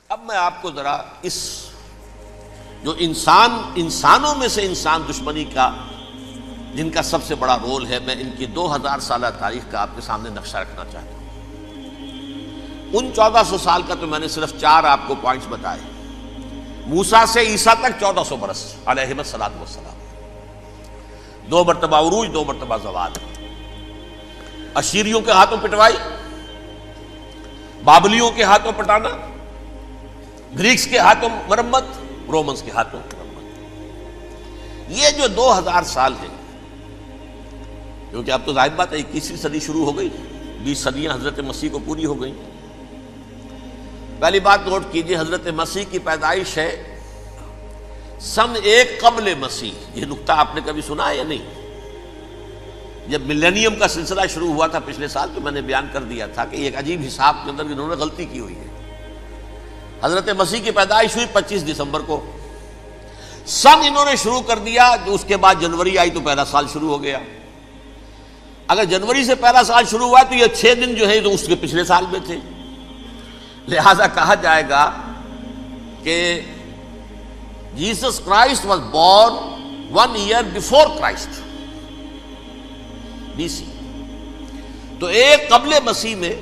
اب میں آپ کو ذرا اس جو انسانوں میں سے انسان دشمنی کا جن کا سب سے بڑا رول ہے، میں ان کی 2000 سالہ تاریخ کا آپ کے سامنے نقشہ رکھنا چاہتا ہوں۔ ان 1400 سال کا تو میں نے صرف 4 آپ کو پوائنٹس بتائے۔ موسیٰ سے عیسیٰ تک 1400 برس علیہ الصلوۃ والسلام، 2 مرتبہ عروج، 2 مرتبہ زوال، اشیریوں کے ہاتھوں پٹوائی، بابلیوں کے ہاتھوں پٹانا، گریکس کے ہاتھوں مرمت، رومنز کے ہاتھوں مرمت۔ یہ جو 2000 سال ہے، کیونکہ اب تو ظاہر بات ہے 21ویں صدی شروع ہو گئی، 20 صدیاں حضرت مسیح کو پوری ہو گئی۔ پہلی بات نوٹ کیجئے، حضرت مسیح کی پیدائش ہے سن 1 قبل مسیح۔ یہ نقطہ آپ نے کبھی سنا ہے یا نہیں؟ جب ملینیم کا سلسلہ شروع ہوا تھا پچھلے سال، تو میں نے بیان کر دیا تھا کہ ایک عجیب حساب کے اندر انہوں نے غلطی کی ہوئی ہے۔ حضرت مسیح کی پیدائش ہوئی 25 دسمبر کو، سن انہوں نے شروع کر دیا، جو اس کے بعد جنوری آئی تو پہلا سال شروع ہو گیا۔ اگر جنوری سے پہلا سال شروع ہوا تو یہ 6 دن جو ہے تو اس کے پچھلے سال میں تھے، لہذا کہا جائے گا کہ Jesus Christ was born 1 year before Christ, BC۔ تو 1 قبل مسیح میں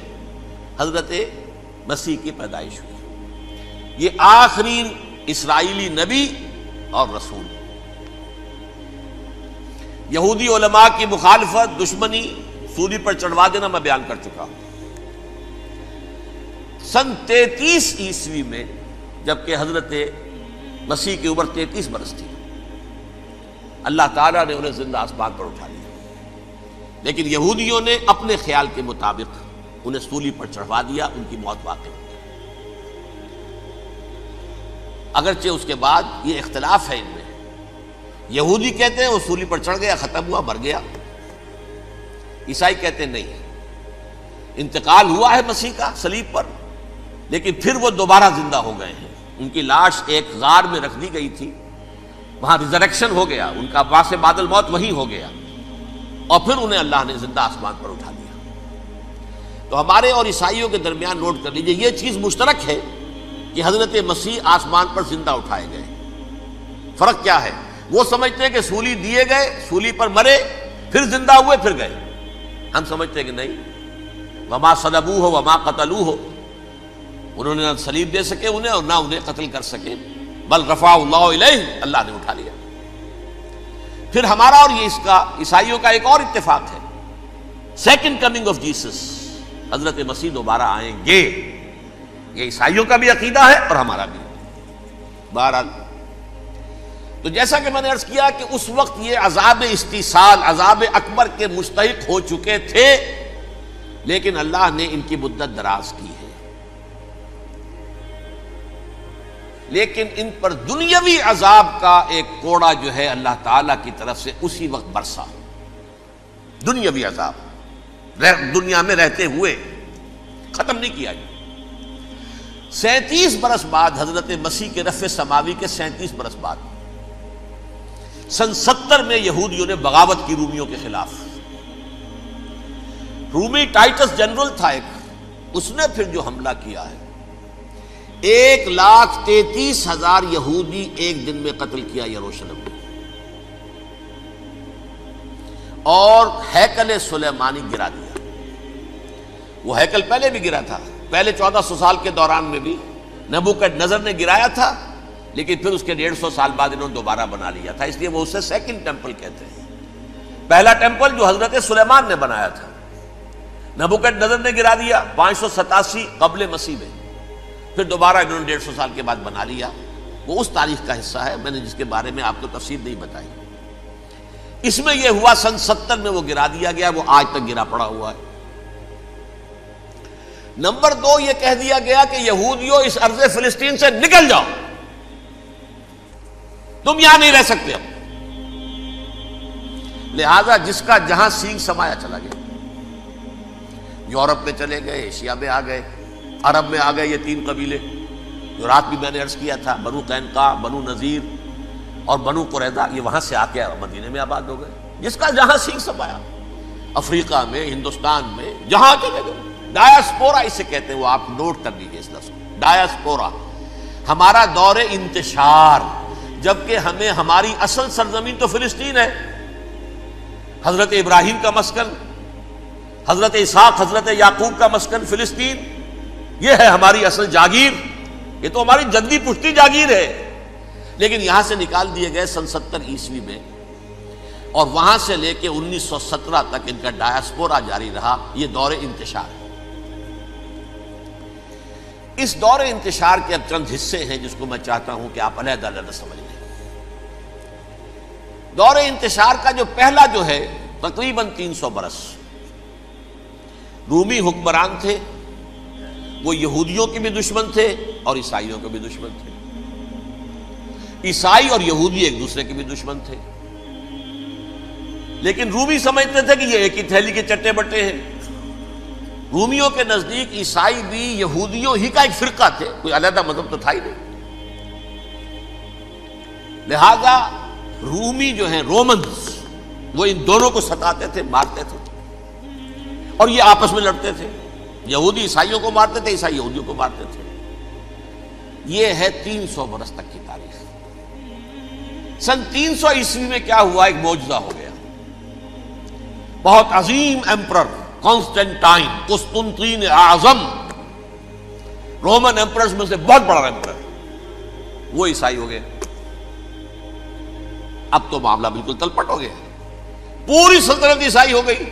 حضرت مسیح کی پیدائش ہوئی۔ یہ آخری اسرائیلی نبی اور رسول۔ یہودی علماء کی مخالفت، دشمنی، سولی پر چڑھوا دینا میں بیان کر چکا ہوں۔ سن 33 عیسوی میں، جبکہ حضرت مسیح کی عمر 33 برس تھی، اللہ تعالیٰ نے انہیں زندہ آسمان پر اٹھا لیا، لیکن یہودیوں نے اپنے خیال کے مطابق انہیں سولی پر چڑھوا دیا، ان کی موت واقع ہو گئی۔ اگرچہ اس کے بعد یہ اختلاف ہے ان میں، یہودی کہتے ہیں وہ سولی پر چڑھ گیا، ختم ہوا، مر گیا۔ عیسائی کہتے ہیں نہیں، انتقال ہوا ہے مسیح کا صلیب پر، لیکن پھر وہ دوبارہ زندہ ہو گئے ہیں۔ ان کی لاش ایک غار میں رکھ دی گئی تھی، وہاں ریزریکشن ہو گیا، ان کا باعث بعد الموت وہی ہو گیا، اور پھر انہیں اللہ نے زندہ آسمان پر اٹھا دیا۔ تو ہمارے اور عیسائیوں کے درمیان نوٹ کر لیجئے، یہ چیز مشترک ہے کہ حضرت مسیح آسمان پر زندہ اٹھائے گئے۔ فرق کیا ہے؟ وہ سمجھتے ہیں کہ سولی دیے گئے، سولی پر مرے، پھر زندہ ہوئے، پھر گئے۔ ہم سمجھتے ہیں کہ نہیں، وما صلبوہ وما قتلوہ، انہوں نے نہ صلیب دے سکے انہیں اور نہ انہیں قتل کر سکے، بل رفع اللہ الیہ، اللہ نے اٹھا لیا۔ پھر ہمارا اور یہ اس کا عیسائیوں کا ایک اور اتفاق ہے، سیکنڈ کمنگ آف جیسس، حضرت مسیح دوبارہ آئیں گے۔ یہ عیسائیوں کا بھی عقیدہ ہے اور ہمارا بھی۔ بہرحال تو جیسا کہ میں نے عرض کیا کہ اس وقت یہ عذاب استیصال، عذاب اکبر کے مستحق ہو چکے تھے، لیکن اللہ نے ان کی مدت دراز کی ہے، لیکن ان پر دنیاوی عذاب کا ایک کوڑا جو ہے اللہ تعالیٰ کی طرف سے اسی وقت برسا۔ دنیاوی عذاب دنیا میں رہتے ہوئے ختم نہیں کیا۔ 37 برس بعد، حضرت مسیح کے رفع سماوی کے 37 برس بعد، سن 70 میں یہودیوں نے بغاوت کی رومیوں کے خلاف۔ رومی ٹائٹس جنرل تھا ایک، اس نے پھر جو حملہ کیا ہے، 1,33,000 یہودی ایک دن میں قتل کیا یروشلم میں، اور ہیکل سلیمانی گرا دیا۔ وہ ہیکل پہلے بھی گرا تھا، پہلے 1400 سال کے دوران میں بھی نبوکڈنیزر نے گرایا تھا، لیکن پھر اس کے 150 سال بعد انہوں نے دوبارہ بنا لیا تھا، اس لیے وہ اسے سیکنڈ ٹیمپل کہتے ہیں۔ پہلا ٹیمپل جو حضرت سلیمان نے بنایا تھا، نبوکڈنیزر نے گرا دیا 587 قبل مسیح میں، پھر دوبارہ انہوں نے 150 سال کے بعد بنا لیا۔ وہ اس تاریخ کا حصہ ہے، میں نے جس کے بارے میں آپ کو تفصیل نہیں بتائی۔ اس میں یہ ہوا سن 70 میں وہ گرا دیا گیا، وہ آج تک گرا پڑا ہوا ہے۔ نمبر 2، یہ کہہ دیا گیا کہ یہودیوں اس ارض فلسطین سے نکل جاؤ، تم یہاں نہیں رہ سکتے اب۔ لہذا جس کا جہاں سینگ سمایا چلا گیا، یورپ میں چلے گئے، ایشیا میں آ گئے، عرب میں آ گئے، یہ 3 قبیلے جو رات بھی میں نے عرض کیا تھا، بنو قینقاع، بنو نذیر اور بنو قریظہ، یہ وہاں سے آ کے مدینے میں آباد ہو گئے۔ جس کا جہاں سینگ سمایا، افریقہ میں، ہندوستان میں، جہاں چلے گئے، ڈایاسپورا اسے کہتے ہیں، وہ آپ نوٹ کر لیجیے اس لفظ کو، ڈایاسپورا، ہمارا دور انتشار، جبکہ ہمیں ہماری اصل سرزمین تو فلسطین ہے، حضرت ابراہیم کا مسکن، حضرت اسحاق حضرت یعقوب کا مسکن فلسطین، یہ ہے ہماری اصل جاگیر، یہ تو ہماری جدی پشتی جاگیر ہے، لیکن یہاں سے نکال دیے گئے سن 70 عیسوی میں، اور وہاں سے لے کے 1917 تک ان کا ڈایاسپورا جاری رہا۔ یہ دور انتشار ہے۔ اس دور انتشار کے اب چند حصے ہیں جس کو میں چاہتا ہوں کہ آپ علیحدہ علیحدہ سمجھ لیں۔ دور انتشار کا جو پہلا جو ہے تقریباً 300 برس، رومی حکمران تھے، وہ یہودیوں کے بھی دشمن تھے اور عیسائیوں کے بھی دشمن تھے، عیسائی اور یہودی ایک دوسرے کے بھی دشمن تھے، لیکن رومی سمجھتے تھے کہ یہ ایک ہی تھیلی کے چٹے بٹے ہیں۔ رومیوں کے نزدیک عیسائی بھی یہودیوں ہی کا ایک فرقہ تھے، کوئی علیحدہ مذہب تو تھا ہی نہیں، لہذا رومی جو ہیں رومنز وہ ان دونوں کو ستاتے تھے، مارتے تھے، اور یہ آپس میں لڑتے تھے، یہودی عیسائیوں کو مارتے تھے، عیسائی یہودیوں کو مارتے تھے۔ یہ ہے 300 برس تک کی تاریخ۔ سن 300 عیسوی میں کیا ہوا؟ ایک معجزہ ہو گیا۔ بہت عظیم ایمپرر کانسٹینٹائن، قسطنطین اعظم، رومن ایمپررز میں سے بہت بڑا ایمپرر، وہ عیسائی ہو گئے۔ اب تو معاملہ بالکل تلپٹ ہو گیا، پوری سلطنت عیسائی ہو گئی۔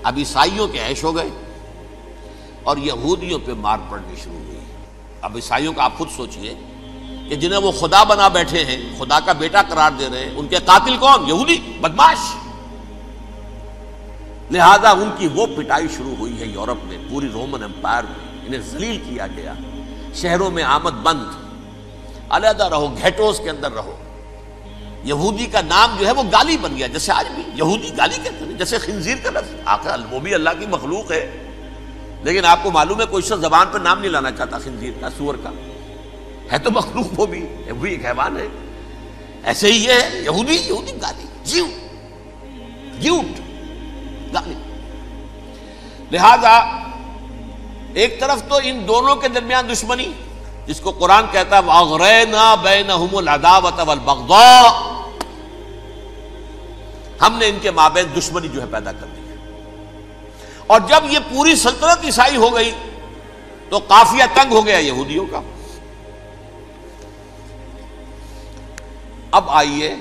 اب عیسائیوں کے عیش ہو گئے اور یہودیوں پہ مار پڑنی شروع ہوئی۔ اب عیسائیوں کا آپ خود سوچئے کہ جنہیں وہ خدا بنا بیٹھے ہیں، خدا کا بیٹا قرار دے رہے ہیں، ان کے قاتل کون؟ یہودی بدماش۔ لہذا ان کی وہ پٹائی شروع ہوئی ہے یورپ میں، پوری رومن امپائر میں انہیں ذلیل کیا گیا، شہروں میں آمد بند، علیحدہ رہو، گھیٹوز کے اندر رہو۔ یہودی کا نام جو ہے وہ گالی بن گیا، جیسے آج بھی یہودی گالی کہتے ہیں، جیسے خنزیر کا لفظ، آخر وہ بھی اللہ کی مخلوق ہے، لیکن آپ کو معلوم ہے کوئی شخص زبان پہ نام نہیں لانا چاہتا خنزیر کا، سور کا، ہے تو مخلوق وہ بھی ایک حیوان ہے۔ ایسے ہی یہ ہے یہودی گالی، جیوٹ گالی۔ لہذا ایک طرف تو ان دونوں کے درمیان دشمنی، جس کو قرآن کہتا ہے وَأَغْرَيْنَا بَيْنَهُمُ الْعَدَاوَةَ وَالْبَغْضَاءَ، ہم نے ان کے مابین دشمنی جو ہے پیدا کر دی ہے۔ اور جب یہ پوری سلطنت عیسائی ہو گئی تو قافیہ تنگ ہو گیا یہودیوں کا۔ اب آئیے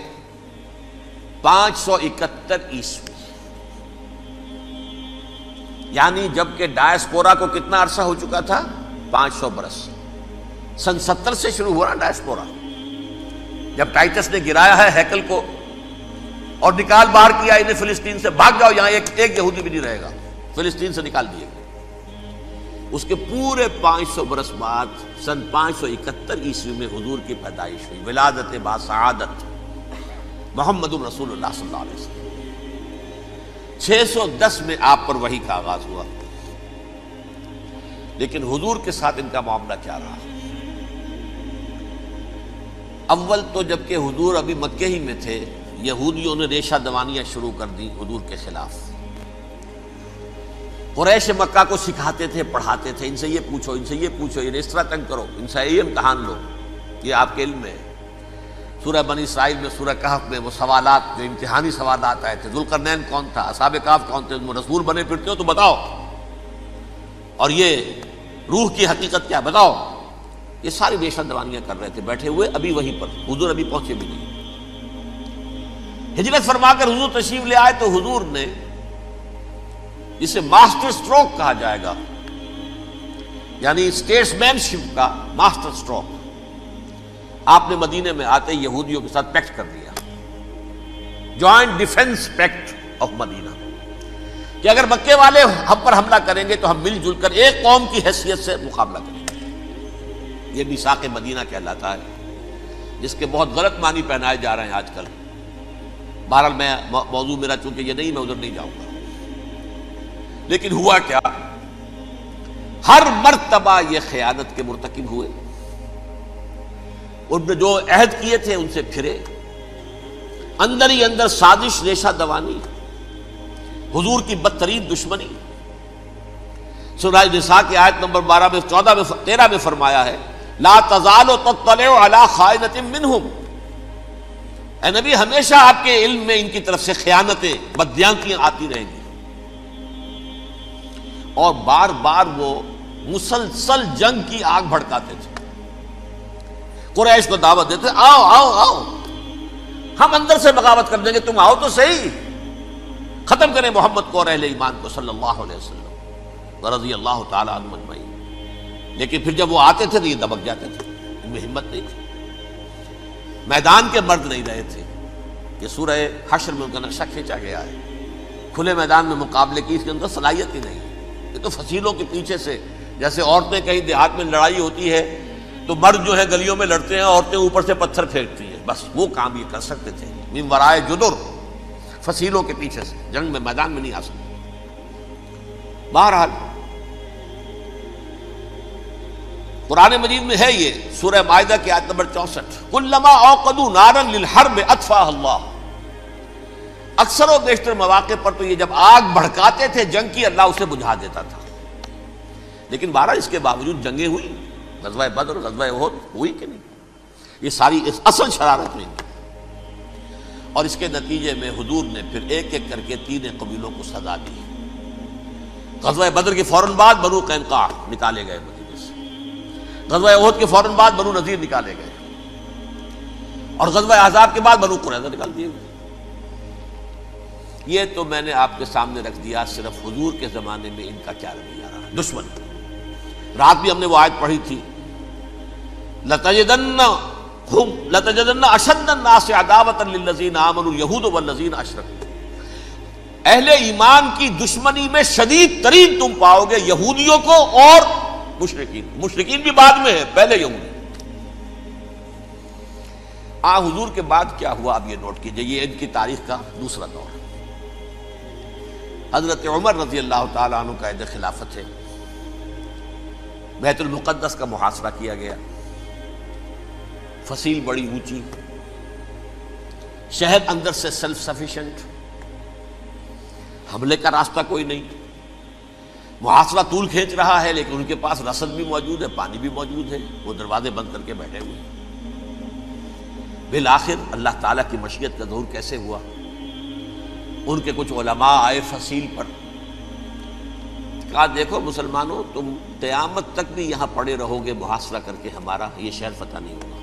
571 عیسوی، یعنی جبکہ ڈایاسپورا کو کتنا عرصہ ہو چکا تھا؟ 500 برس۔ سن 70 سے شروع ہوا ڈایاسپورا، جب ٹائٹس نے گرایا ہے ہیکل کو اور نکال باہر کیا انہیں فلسطین سے، بھاگ جاؤ یہاں ایک یہودی بھی نہیں رہے گا، فلسطین سے نکال دیے گئے۔ اس کے پورے 500 برس بعد سن 571 عیسوی میں حضور کی پیدائش ہوئی، ولادت باسعادت محمد رسول اللہ صلی اللہ علیہ وسلم۔ 610 میں آپ پر وحی کا آغاز ہوا، لیکن حضور کے ساتھ ان کا معاملہ کیا رہا؟ اول تو جبکہ حضور ابھی مکے ہی میں تھے، یہودیوں نے ریشہ دوانیاں شروع کر دی حضور کے خلاف۔ قریش مکہ کو سکھاتے تھے، پڑھاتے تھے، ان سے یہ پوچھو، ان سے یہ پوچھو، انہیں اس طرح تنگ کرو، ان سے یہ امتحان لو، یہ آپ کے علم میں ہے۔ سورہ بنی اسرائیل میں، سورہ کہف میں وہ سوالات، جو امتحانی سوالات آئے تھے، ذوالقرنین کون تھا، اصحاب کہف کون تھے، تم رسول بنے پھرتے ہو تو بتاؤ، اور یہ روح کی حقیقت کیا بتاؤ، یہ ساری ریشہ دوانیاں کر رہے تھے بیٹھے ہوئے، ابھی وہیں پر حضور ابھی پہنچے بھی نہیں۔ ہجرت فرما کر حضور تشریف لے آئے تو حضور نے، جسے ماسٹر سٹروک کہا جائے گا، یعنی اسٹیٹس مین شپ کا ماسٹر سٹروک، آپ نے مدینے میں آتے یہودیوں کے ساتھ پیکٹ کر دیا، جوائنٹ ڈیفنس پیکٹ آف مدینہ، کہ اگر مکے والے ہم پر حملہ کریں گے تو ہم مل جل کر ایک قوم کی حیثیت سے مقابلہ کریں گے۔ یہ میثاق مدینہ کہلاتا ہے، جس کے بہت غلط معنی پہنائے جا رہے ہیں آج کل۔ بہرحال میں موضوع میرا چونکہ یہ نہیں، میں ادھر نہیں جاؤں گا، لیکن ہوا کیا؟ ہر مرتبہ یہ خیانت کے مرتکب ہوئے، ان نے جو عہد کیے تھے ان سے پھرے، اندر ہی اندر سازش، ریشہ دوانی، حضور کی بدترین دشمنی۔ سورہ نساء کی آیت نمبر 12 میں 14 میں 13 میں فرمایا ہے لا تزال تطلع علی خائنۃ منہم، اے نبی ہمیشہ آپ کے علم میں ان کی طرف سے خیانتیں، بددیانتیاں آتی رہیں گی. اور بار بار وہ مسلسل جنگ کی آگ بھڑکاتے تھے. قریش کو دعوت دیتے، آؤ آؤ آؤ ہم اندر سے بغاوت کر دیں گے، تم آؤ تو صحیح، ختم کریں محمد کو اور اہل ایمان کو صلی اللہ علیہ وسلم رضی اللہ تعالی عنہم اجمعین. لیکن پھر جب وہ آتے تھے تو یہ دبک جاتے تھے، ان میں ہمت نہیں تھی، میدان کے مرد نہیں رہے تھے. یہ سورہ حشر میں ان کا نقشہ کھینچا گیا ہے. کھلے میدان میں مقابلے کی اس کے اندر صلاحیت ہی نہیں. یہ تو فصیلوں کے پیچھے سے، جیسے عورتیں کہیں دیہات میں لڑائی ہوتی ہے تو مرد جو ہے گلیوں میں لڑتے ہیں، عورتیں اوپر سے پتھر پھینکتی ہیں، بس وہ کام یہ کر سکتے تھے. من ورائے جدر، فصیلوں کے پیچھے سے، جنگ میں میدان میں نہیں آ سکتے. بہرحال قرآن مجید میں ہے یہ سورہ مائدہ کی آیت نمبر 64، کلما اوقدوا نارا للحرب اطفاها اللہ. اکثر و بیشتر مواقع پر تو یہ جب آگ بھڑکاتے تھے جنگ کی، اللہ اسے بجھا دیتا تھا. لیکن بہرحال اس کے باوجود جنگیں ہوئی، غزوہ بدر، غزوہ احد ہوئی کہ نہیں؟ یہ ساری اس اصل شرارت ہوئی. اور اس کے نتیجے میں حضور نے پھر ایک ایک کر کے 3 قبیلوں کو سزا دی. غزوہ بدر کے فوراً بعد بنو قینقاع نکالے گئے مدینے سے، غزوہ احد کے فوراً بعد بنو نذیر نکالے گئے، اور غزوہ احزاب کے بعد بنو قریظہ نکال دیے گئے. یہ تو میں نے آپ کے سامنے رکھ دیا صرف حضور کے زمانے میں ان کا کیا رویہ رہا. دشمن، رات بھی ہم نے وہ آیت پڑھی تھی، لَتَجِدَنَّ أَشَدَّ النَّاسِ عَدَاوَةً لِلَّذِينَ آمَنُوا الْيَهُودُ وَالَّذِينَ أَشْرَكُوا. اہل ایمان کی دشمنی میں شدید ترین تم پاؤ گے یہودیوں کو اور مشرکین. مشرکین بھی بعد میں ہے، پہلے یہودی. حضور کے بعد کیا ہوا اب یہ نوٹ کیجئے، یہ ان کی تاریخ کا دوسرا دور. حضرت عمر رضی اللہ تعالیٰ عنہ قائد خلافت ہے. بیت المقدس کا محاصرہ کیا گیا، فصیل بڑی اونچی، شہر اندر سے سیلف سفیشنٹ، حملے کا راستہ کوئی نہیں. محاصرہ طول کھینچ رہا ہے لیکن ان کے پاس رسد بھی موجود ہے، پانی بھی موجود ہے، وہ دروازے بند کر کے بیٹھے ہوئے ہیں. بالآخر اللہ تعالیٰ کی مشیت کا ظہور کیسے ہوا؟ ان کے کچھ علماء آئے فصیل پر، کہا دیکھو مسلمانوں، تم قیامت تک بھی یہاں پڑے رہو گے محاصرہ کر کے، ہمارا یہ شہر فتح نہیں ہوگا.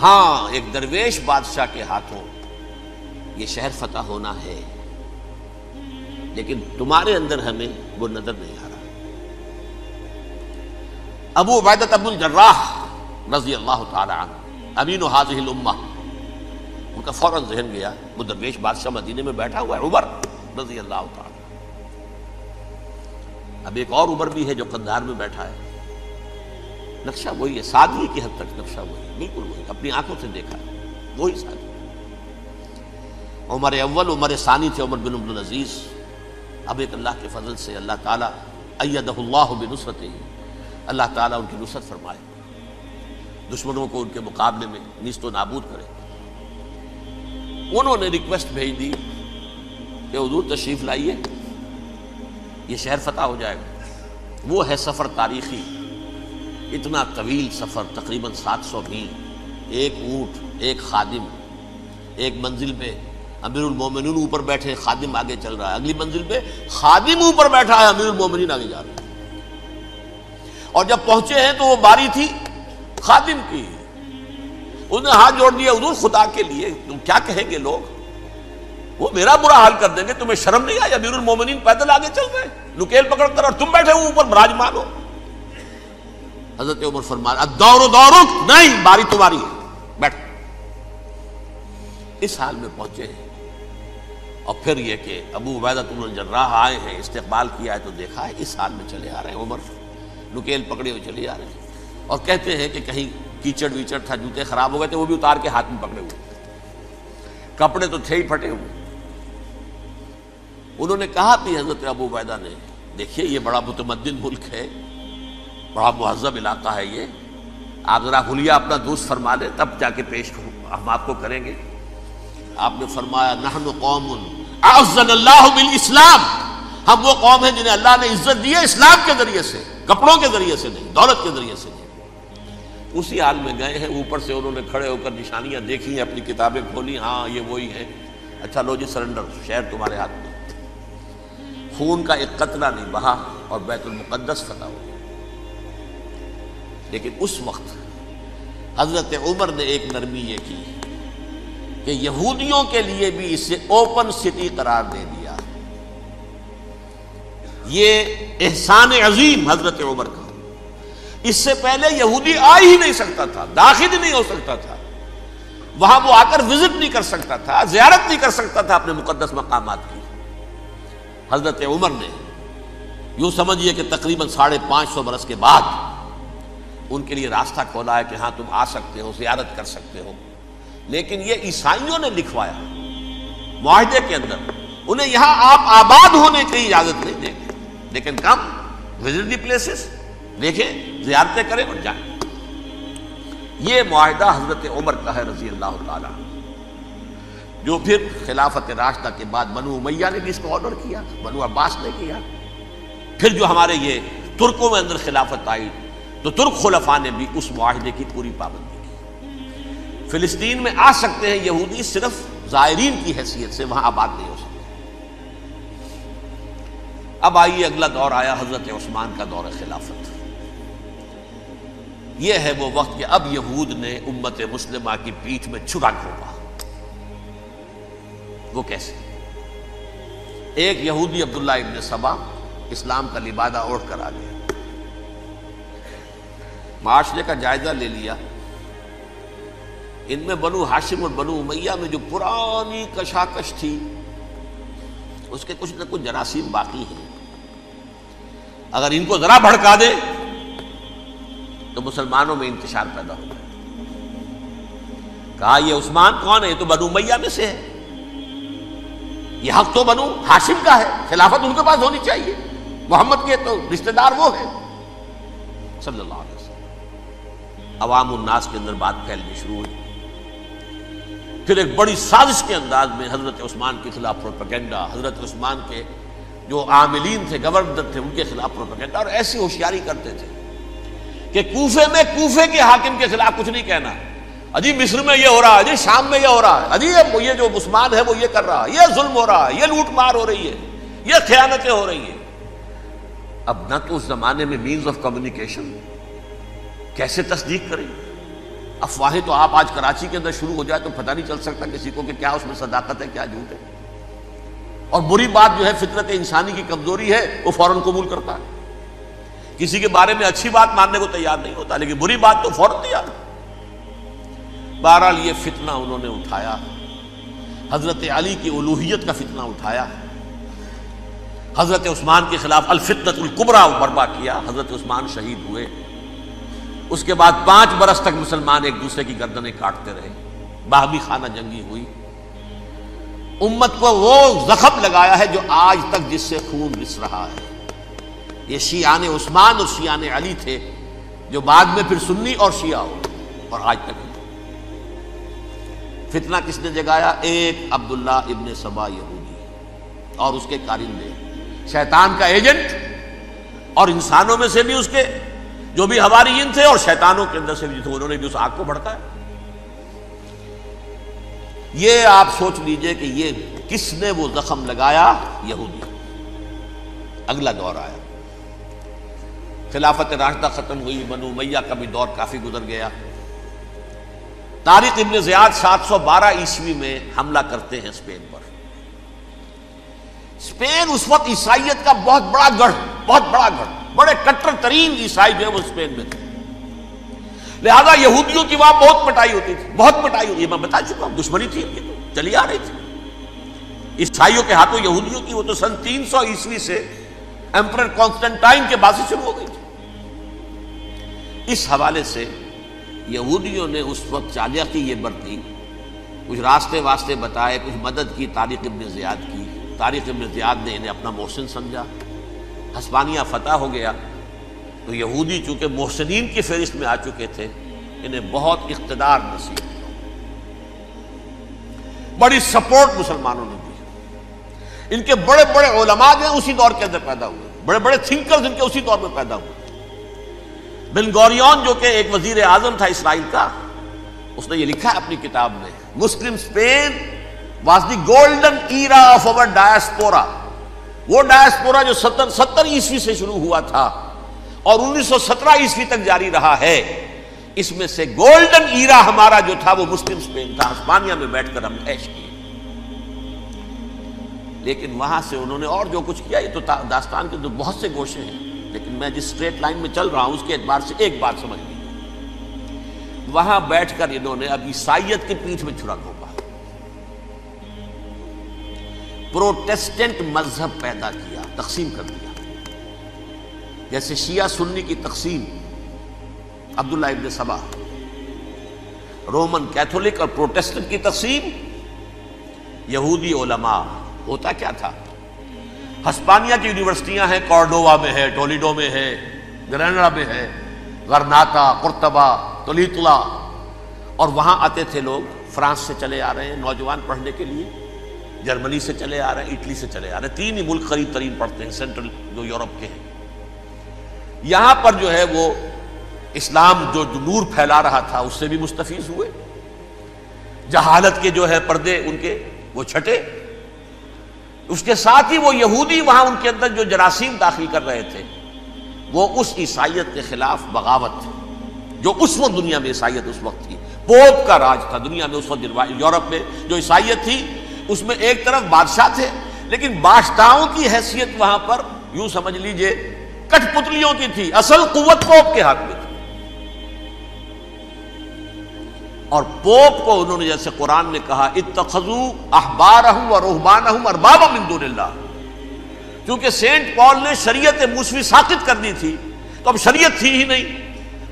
ہاں ایک درویش بادشاہ کے ہاتھوں یہ شہر فتح ہونا ہے، لیکن تمہارے اندر ہمیں وہ نظر نہیں آ رہا. ابو عبیدہ بن الجراح رضی اللہ تعالی عنہ، امین هذه الامہ، ان کا فوراً ذہن گیا وہ درویش بادشاہ مدینے میں بیٹھا ہوا ہے، عمر رضی اللہ تعالی. اب ایک اور عمر بھی ہے جو قندھار میں بیٹھا ہے. نقشہ وہی ہے، سادگی کی حد تک نقشہ وہی ہے، بالکل وہی، اپنی آنکھوں سے دیکھا ہے، وہی سادگی. عمر اول، عمر ثانی تھے عمر بن عبد العزیز. اب ایک اللہ کے فضل سے اللہ تعالیٰ ایدہ اللہ بنصرتہ، اللہ تعالیٰ ان کی نصرت فرمائے، دشمنوں کو ان کے مقابلے میں نیست و نابود کرے. انہوں نے ریکویسٹ بھیج دی کہ حضور تشریف لائیے، یہ شہر فتح ہو جائے گا. وہ ہے سفر تاریخی، اتنا طویل سفر، تقریباً 700 میل، ایک اونٹ، ایک خادم، ایک منزل پہ امیر المومنین اوپر بیٹھے، خادم آگے چل رہا ہے، اگلی منزل پہ خادم اوپر بیٹھا ہے، امیر المومنین آگے جا رہے ہیں. اور جب پہنچے ہیں تو وہ باری تھی خادم کی. انہوں نے ہاتھ جوڑ دیا، حضور خدا کے لیے تم کیا کہیں گے لوگ، وہ میرا برا حال کر دیں گے، تمہیں شرم نہیں آئی؟ امیر المومنین پیدل آگے چل رہے ہیں نکیل پکڑ کر، اور تم بیٹھے ہو اوپر براجمان ہو. حضرت عمر فرمایا الدور دورک، نہیں باری تمہاری ہے، بیٹھ. اس حال میں پہنچے ہیں. اور پھر یہ کہ ابو عبیدہ بن الجراح آئے ہیں، استقبال کیا ہے تو دیکھا ہے اس حال میں چلے آ رہے ہیں. عمر نکیل پکڑے ہوئے چلے آ رہے ہیں، اور کہتے ہیں کہ کہیں کیچڑ ویچڑ تھا، جوتے خراب ہو گئے تھے، وہ بھی اتار کے ہاتھ میں پکڑے ہوئے، کپڑے تو تھے ہی پھٹے ہوئے. انہوں نے کہا بھی حضرت ابو عبیدہ نے، دیکھیے یہ بڑا متمدن ملک ہے، بڑا مہذب علاقہ ہے، یہ آپ ذرا حلیہ اپنا دوست فرما لیں تب جا کے پیش ہم آپ کو کریں گے. آپ نے فرمایا نحن قوم اعزنا اللہ بالاسلام، ہم وہ قوم ہیں جنہیں اللہ نے عزت دی ہے اسلام کے ذریعے سے. کپڑوں کے ذریعے سے نہیں، دولت کے ذریعے سے نہیں۔ اسی حال میں گئے ہیں، اوپر سے انہوں نے کھڑے ہو کر نشانیاں دیکھی ہیں، اپنی کتابیں کھولی، ہاں یہ وہی ہے، اچھا لو جی سرنڈر، شہر تمہارے ہاتھ میں۔ خون کا ایک قطرہ نہیں بہا اور بیت المقدس فتح ہو گیا۔ لیکن اس وقت حضرت عمر نے ایک نرمی یہ کی کہ یہودیوں کے لیے بھی اسے اوپن سٹی قرار دے دیا۔ یہ احسان عظیم حضرت عمر کا، اس سے پہلے یہودی آ ہی نہیں سکتا تھا، داخل ہی نہیں ہو سکتا تھا، وہاں وہ آ کر وزٹ نہیں کر سکتا تھا، زیارت نہیں کر سکتا تھا اپنے مقدس مقامات کی۔ حضرت عمر نے یوں سمجھیے کہ تقریباً 550 برس کے بعد ان کے لیے راستہ کھولا ہے کہ ہاں تم آ سکتے ہو، زیارت کر سکتے ہو۔ لیکن یہ عیسائیوں نے لکھوایا معاہدے کے اندر، انہیں یہاں آپ آباد ہونے کی اجازت نہیں دیں گے، لیکن کم وزٹ دی پلیسز، دیکھیں زیارتیں کریں اور جائیں۔ یہ معاہدہ حضرت عمر کا ہے رضی اللہ تعالیٰ، جو پھر خلافت راشدہ کے بعد بنو امیہ نے بھی اس کو آنر کیا، بنو عباس نے کیا۔ پھر جو ہمارے یہ ترکوں میں اندر خلافت آئی تو ترک خلفاء نے بھی اس معاہدے کی پوری پابندی کی۔ فلسطین میں آ سکتے ہیں یہودی صرف زائرین کی حیثیت سے، وہاں آباد نہیں ہو سکتے۔ اب آئیے اگلا دور آیا حضرت عثمان کا دور خلافت۔ یہ ہے وہ وقت کہ اب یہود نے امت مسلمہ کی پیٹھ میں چھرا گھونپا۔ وہ کیسے؟ ایک یہودی عبداللہ ابن سبا اسلام کا لبادہ اوڑھ کر آ گیا، معاشرے کا جائزہ لے لیا، ان میں بنو ہاشم اور بنو امیہ میں جو پرانی کشاکش تھی اس کے کچھ نہ کچھ جراثیم باقی ہیں، اگر ان کو ذرا بھڑکا دے تو مسلمانوں میں انتشار پیدا ہو گیا۔ کہا یہ عثمان کون ہے؟ یہ تو بنو امیہ میں سے ہے، یہ حق تو بنو ہاشم کا ہے، خلافت ان کے پاس ہونی چاہیے، محمد کے تو رشتہ دار وہ ہیں صلی اللہ علیہ وسلم۔ عوام الناس کے اندر بات پھیلنی شروع ہوئی۔ پھر ایک بڑی سازش کے انداز میں حضرت عثمان کے خلاف پروپیگنڈا، حضرت عثمان کے جو عاملین تھے، گورنر تھے، ان کے خلاف پروپیگنڈا، اور ایسی ہوشیاری کرتے تھے کہ کوفے میں کوفے کے حاکم کے خلاف کچھ نہیں کہنا، اجی مصر میں یہ ہو رہا ہے، اجی شام میں یہ ہو رہا ہے، اجی یہ جو عثمان ہے وہ یہ کر رہا ہے، یہ ظلم ہو رہا ہے، یہ لوٹ مار ہو رہی ہے، یہ خیانتیں ہو رہی ہیں۔ اب نہ تو اس زمانے میں مینز آف کمیونیکیشن، کیسے تصدیق کریں؟ افواہیں تو آپ آج کراچی کے اندر شروع ہو جائے تو پتہ نہیں چل سکتا کسی کو کہ کیا اس میں صداقت ہے، کیا جھوٹ ہے، اور بری بات جو ہے فطرت انسانی کی کمزوری ہے وہ فوراً قبول کرتا ہے، کسی کے بارے میں اچھی بات ماننے کو تیار نہیں ہوتا، لیکن بری بات تو فوراً تیار۔ بہرحال یہ فتنہ انہوں نے اٹھایا، حضرت علی کی الوہیت کا فتنہ اٹھایا، حضرت عثمان کے خلاف الفتنۃ الکبریٰ برپا کیا، حضرت عثمان شہید ہوئے۔ اس کے بعد 5 برس تک مسلمان ایک دوسرے کی گردنیں کاٹتے رہے، باہمی خانہ جنگی ہوئی، امت کو وہ زخم لگایا ہے جو آج تک جس سے خون رس رہا ہے۔ یہ شیعان عثمان اور شیعان علی تھے جو بعد میں پھر سنی اور شیعہ ہو، اور آج تک فتنہ کس نے جگایا؟ ایک عبداللہ ابن سبا یہودی اور اس کے کارندے، شیطان کا ایجنٹ، اور انسانوں میں سے بھی اس کے جو بھی حواریین تھے اور شیطانوں کے اندر سے بھی تھے، انہوں نے بھی اس آگ کو بھڑکایا۔ یہ آپ سوچ لیجئے کہ یہ کس نے وہ زخم لگایا؟ یہودی۔ اگلا دور آیا، خلافت راشدہ ختم ہوئی، بنو امیہ کا بھی دور کافی گزر گیا۔ طارق ابن زیاد 712 عیسوی میں حملہ کرتے ہیں اسپین پر۔ اسپین اس وقت عیسائیت کا بہت بڑا گڑھ، بڑے کٹر ترین عیسائی جو ہے وہ اسپین میں تھے، لہذا یہودیوں کی وہاں بہت پٹائی ہوتی تھی، میں بتا چکا ہوں، دشمنی تھی ان کی تو چلی آ رہی تھی عیسائیوں کے ہاتھوں یہودیوں کی، وہ تو سن 300 عیسوی سے ایمپرر کانسٹنٹائن کے بعد سے شروع ہو گئی تھی۔ اس حوالے سے یہودیوں نے اس وقت چالاکی یہ برتی، کچھ راستے واسطے بتائے، کچھ مدد کی طارق ابن زیاد کی۔ طارق ابن زیاد نے انہیں اپنا محسن سمجھا، ہسپانیہ فتح ہو گیا تو یہودی چونکہ محسنین کی فہرست میں آ چکے تھے، انہیں بہت اقتدار نصیب ہوا، بڑی سپورٹ مسلمانوں نے دی۔ ان کے بڑے بڑے علماء جو ہیں اسی دور کے اندر پیدا ہوئے، بڑے بڑے تھنکرز ان کے اسی دور میں پیدا ہوئے۔ بن گوریون جو کہ ایک وزیر اعظم تھا اسرائیل کا، اس نے یہ لکھا ہے اپنی کتاب میں، Muslim Spain was the golden era of our diaspora. وہ ڈائسپورا جو 70 عیسوی سے شروع ہوا تھا اور 1917 عیسوی تک جاری رہا ہے، اس میں سے گولڈن ایرا ہمارا جو تھا وہ مسلم اسپین تھا. ہسپانیہ میں بیٹھ کر ہم عیش کیے. لیکن وہاں سے انہوں نے اور جو کچھ کیا، یہ تو داستان کے بہت سے گوشے ہیں، لیکن میں جس اسٹریٹ لائن میں چل رہا ہوں اس کے اعتبار سے ایک بات سمجھ لی، وہاں بیٹھ کر انہوں نے اب عیسائیت کی پیٹھ میں چھرا گھونپا، پروٹیسٹنٹ مذہب پیدا کیا، تقسیم کر دیا. جیسے شیعہ سنی کی تقسیم، عبداللہ ابن سبا، رومن کیتھولک اور پروٹیسٹنٹ کی تقسیم، یہودی علماء. ہوتا کیا تھا؟ ہسپانیہ کی یونیورسٹیاں ہیں، کارڈووا میں ہے، ٹولیڈو میں ہے، گریناڈا میں ہے، غرناطہ، قرطبہ، تولیتلا، اور وہاں آتے تھے لوگ. فرانس سے چلے آ رہے ہیں نوجوان پڑھنے کے لیے، جرمنی سے چلے آ رہے ہیں، اٹلی سے چلے آ رہے ہیں. 3 ہی ملک قریب ترین پڑھتے ہیں سینٹرل جو یورپ کے ہیں. یہاں پر جو ہے وہ اسلام جو نور پھیلا رہا تھا اس سے بھی مستفیض ہوئے. جہالت کے جو ہے پردے ان کے وہ چھٹے. اس کے ساتھ ہی وہ یہودی وہاں ان کے اندر جو جراثیم داخل کر رہے تھے، وہ اس عیسائیت کے خلاف بغاوت تھی جو اس وقت دنیا میں عیسائیت اس وقت تھی. پوپ کا راج تھا دنیا میں اس وقت. یورپ میں جو عیسائیت تھی اس میں ایک طرف بادشاہ تھے، لیکن بادشاہوں کی حیثیت وہاں پر یوں سمجھ لیجئے کٹ پتلیوں کی تھی. اصل قوت پوپ کے ہاتھ میں تھی. اور پوپ کو انہوں نے جیسے قرآن نے کہا اتخذوا احبارهم ورهبانهم اربابا من دون اللہ، کیونکہ سینٹ پال نے شریعت موسوی ساقط کر دی تھی تو اب شریعت تھی ہی نہیں.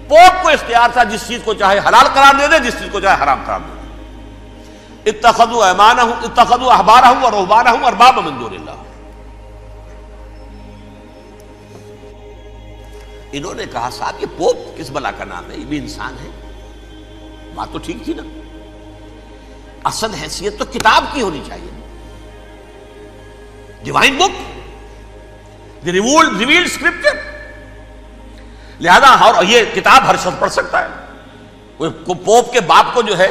پوپ کو اختیار تھا جس چیز کو چاہے حلال قرار دے دے، جس چیز کو چاہے حرام قرار دے دے. اتخذوا احبارهم ورهبانهم اربابا من دون اللہ. انہوں نے کہا صاحب یہ پوپ کس بلا کا نام ہے، یہ بھی انسان ہے. بات تو ٹھیک تھی نا، اصل حیثیت تو کتاب کی ہونی چاہیے، ڈیوائن بک، دی ریویلڈ اسکرپچر. لہذا اور یہ کتاب ہر شخص پڑھ سکتا ہے. کوئی پوپ کے باپ کو جو ہے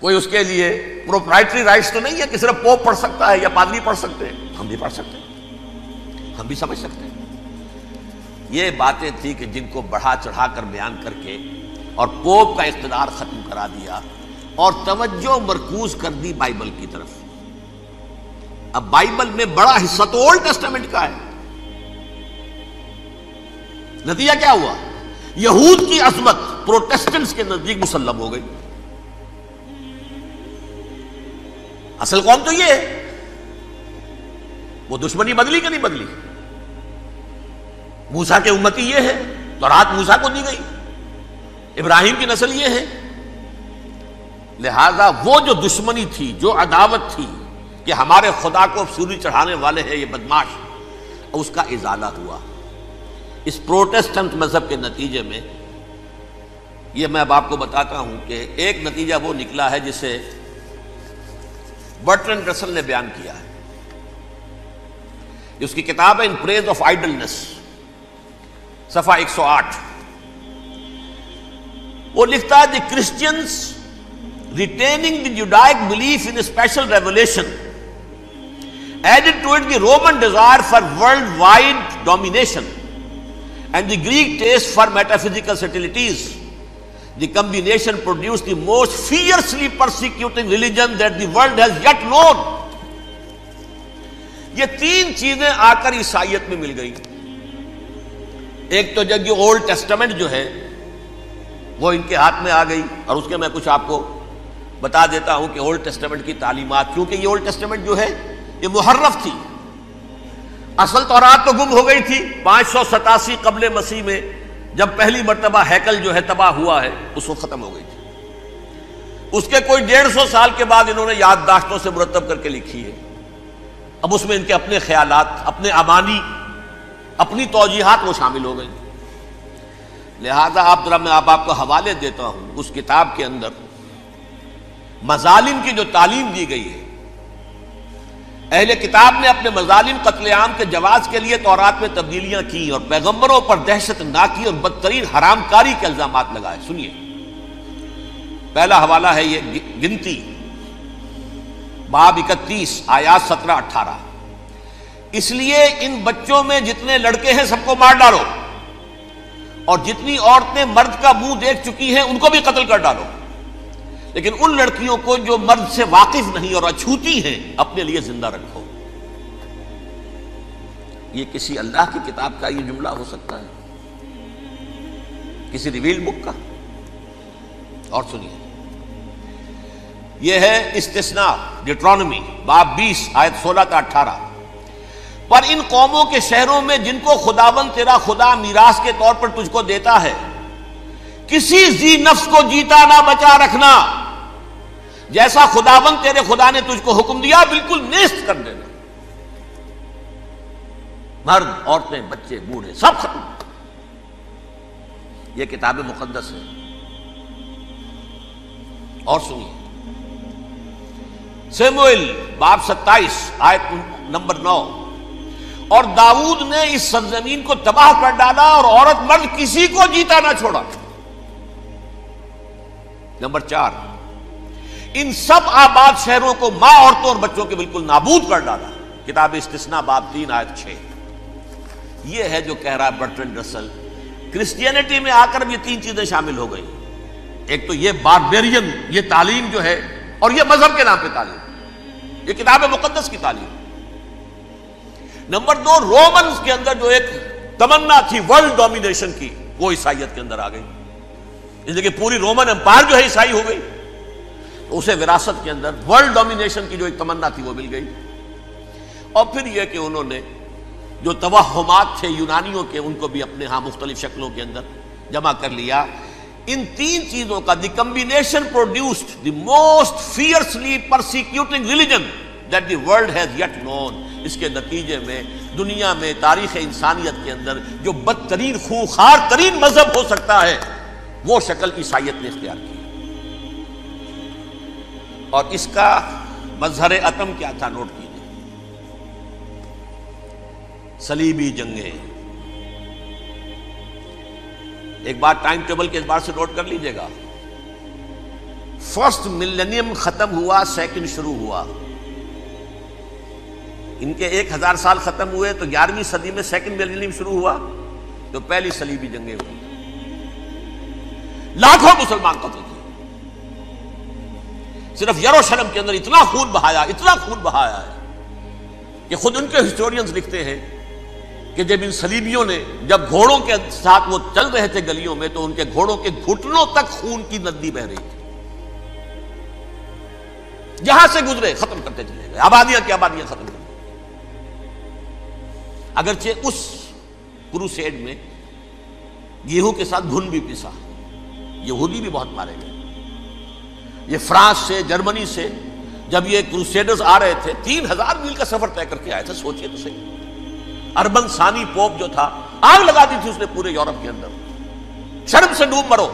کوئی اس کے لیے پروپرائٹری رائٹس تو نہیں ہے کہ صرف پوپ پڑھ سکتا ہے یا پادری پڑھ سکتے ہیں. ہم بھی پڑھ سکتے ہیں، ہم بھی سمجھ سکتے ہیں. یہ باتیں تھی کہ جن کو بڑھا چڑھا کر بیان کر کے اور پوپ کا اقتدار ختم کرا دیا اور توجہ مرکوز کر دی بائبل کی طرف. اب بائبل میں بڑا حصہ تو اولڈ ٹیسٹامنٹ کا ہے. نتیجہ کیا ہوا؟ یہود کی عظمت پروٹیسٹنٹس کے نزدیک مسلم ہو گئی. اصل قوم تو یہ ہے. وہ دشمنی بدلی کہ نہیں بدلی؟ موسیٰ کے امتی یہ ہے، تورات موسیٰ کو دی گئی، ابراہیم کی نسل یہ ہے. لہذا وہ جو دشمنی تھی، جو عداوت تھی کہ ہمارے خدا کو سوری چڑھانے والے ہیں یہ بدماش، اس کا ازالہ ہوا اس پروٹیسٹنٹ مذہب کے نتیجے میں. یہ میں اب آپ کو بتاتا ہوں کہ ایک نتیجہ وہ نکلا ہے جسے برٹرنڈ رسل نے بیان کیا ہے. اس کی کتاب ہے ان پریز آف آئیڈلنس، صفحہ 108. وہ لکھتا ہے the Christians retaining the Judaic belief in special revelation added to it the Roman desire for worldwide domination and the Greek taste for metaphysical subtleties. The combination produced the most fiercely persecuting religion that the world has yet known. یہ 3 چیزیں آ کر عیسائیت میں مل گئی. ایک تو جب یہ اولڈ ٹیسٹمنٹ جو ہے وہ ان کے ہاتھ میں آ گئی، اور اس کے میں کچھ آپ کو بتا دیتا ہوں کہ اولڈ ٹیسٹمنٹ کی تعلیمات، کیونکہ یہ اولڈ ٹیسٹمنٹ جو ہے یہ محرف تھی. اصل تورات تو گم ہو گئی تھی 587 قبل مسیح میں، جب پہلی مرتبہ ہیکل جو ہے تباہ ہوا ہے، اس وقت ختم ہو گئی تھی. اس کے کوئی 150 سال کے بعد انہوں نے یادداشتوں سے مرتب کر کے لکھی ہے. اب اس میں ان کے اپنے خیالات، اپنے امانی، اپنی توجیحات وہ شامل ہو گئی. لہذا میں آپ کو حوالے دیتا ہوں اس کتاب کے اندر مظالم کی جو تعلیم دی گئی ہے، اہل کتاب نے اپنے مظالم قتل عام کے جواز کے لیے تورات میں تبدیلیاں کی اور پیغمبروں پر دہشت ناکی اور بدترین حرام کاری کے الزامات لگائے. سنیے، پہلا حوالہ ہے یہ گنتی باب 31 آیات 17-18. اس لیے ان بچوں میں جتنے لڑکے ہیں سب کو مار ڈالو، اور جتنی عورتیں مرد کا منہ دیکھ چکی ہیں ان کو بھی قتل کر ڈالو، لیکن ان لڑکیوں کو جو مرد سے واقف نہیں اور اچھوتی ہیں اپنے لیے زندہ رکھو. یہ کسی اللہ کی کتاب کا یہ جملہ ہو سکتا ہے؟ کسی ریویل بک کا؟ اور سنیے، یہ ہے استثناء ڈیٹرانومی باب 20 آیت 16-18. پر ان قوموں کے شہروں میں جن کو خداوند تیرا خدا میراث کے طور پر تجھ کو دیتا ہے، کسی ذی نفس کو جیتا نہ بچا رکھنا، جیسا خداوند تیرے خدا نے تجھ کو حکم دیا بالکل نیست کر دینا. مرد، عورتیں، بچے، بوڑھے سب ختم. یہ کتاب مقدس ہے. اور سنیے، سموئیل باب 27 آیت نمبر 9. اور داؤد نے اس سرزمین کو تباہ کر ڈالا اور عورت مرد کسی کو جیتا نہ چھوڑا. نمبر 4، ان سب آباد شہروں کو ماں، عورتوں اور بچوں کے بالکل نابود کر ڈالا. کتاب استثناء باب 3 آیت 6. یہ ہے جو کہہ رہا ہے برٹرنڈ رسل، کرسچینٹی میں آ کر اب یہ تین چیزیں شامل ہو گئی. ایک تو یہ باربیرین یہ تعلیم جو ہے، اور یہ مذہب کے نام پہ تعلیم، یہ کتاب مقدس کی تعلیم. نمبر 2، رومنز کے اندر جو ایک تمنا تھی ورلڈ ڈومینیشن کی، وہ عیسائیت کے اندر آ گئی. اس لیے کہ پوری رومن امپائر جو ہے عیسائی ہو گئی، تو اسے وراثت کے اندر ورلڈ ڈومینیشن کی جو ایک تمنا تھی وہ مل گئی. اور پھر یہ کہ انہوں نے جو توہمات تھے یونانیوں کے، ان کو بھی اپنے ہاں مختلف شکلوں کے اندر جمع کر لیا. ان تین چیزوں کا the combination produced the most fiercely persecuting religion that the world has yet known. اس کے نتیجے میں دنیا میں تاریخ انسانیت کے اندر جو بدترین خونخوار ترین مذہب ہو سکتا ہے وہ شکل عیسائیت نے اختیار کی. اور اس کا مظہر عتم کیا تھا؟ نوٹ کیجیے، صلیبی جنگیں. ایک بات ٹائم ٹیبل کے اعتبار سے نوٹ کر لیجئے گا. فرسٹ ملینیم ختم ہوا، سیکنڈ شروع ہوا. ان کے 1000 سال ختم ہوئے تو 11ویں صدی میں سیکنڈ ملینیم شروع ہوا، تو پہلی صلیبی جنگیں ہوئی. لاکھوں مسلمان قتل کیے. صرف یروشلم کے اندر اتنا خون بہایا ہے کہ خود ان کے ہسٹورینز لکھتے ہیں کہ جب ان صلیبیوں نے جب گھوڑوں کے ساتھ وہ چل رہے تھے گلیوں میں، تو ان کے گھوڑوں کے گھٹنوں تک خون کی ندی بہ رہی تھی. جہاں سے گزرے ختم کرتے چلے گئے، آبادیاں کی آبادیاں ختم کر. اگرچہ اس کروسیڈ میں گیہوں کے ساتھ گھن بھی پیسا، یہودی بھی بہت مارے گئے. یہ فرانس سے، جرمنی سے جب یہ کروسیڈرز آ رہے تھے، 3000 میل کا سفر طے کر کے آئے تھے. سوچئے تو صحیح. اربن ثانی پوپ جو تھا، آگ لگا دی تھی اس نے پورے یورپ کے اندر. شرم سے ڈوب مرو،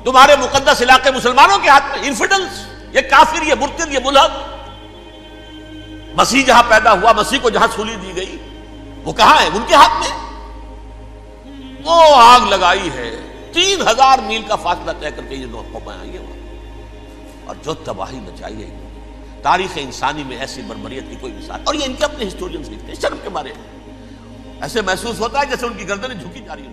تمہارے مقدس علاقے مسلمانوں کے ہاتھ میں. انفیڈلز، یہ کافر، یہ مرتد، یہ ملحد. مسیح جہاں پیدا ہوا، مسیح کو جہاں سولی دی گئی، وہ کہاں ہے؟ ان کے ہاتھ میں. وہ آگ لگائی ہے، 3000 میل کا فاصلہ طے کر کے یہ قوم آئی ہے، اور جو تباہی مچائی ہے. تاریخ انسانی میں ایسی بربریت کی کوئی مثال. اور یہ ان کے اپنے ہسٹورینز لکھتے ہیں. شرم کے مارے ایسے محسوس ہوتا ہے جیسے ان کی گردنیں جھکی جا رہی ہیں.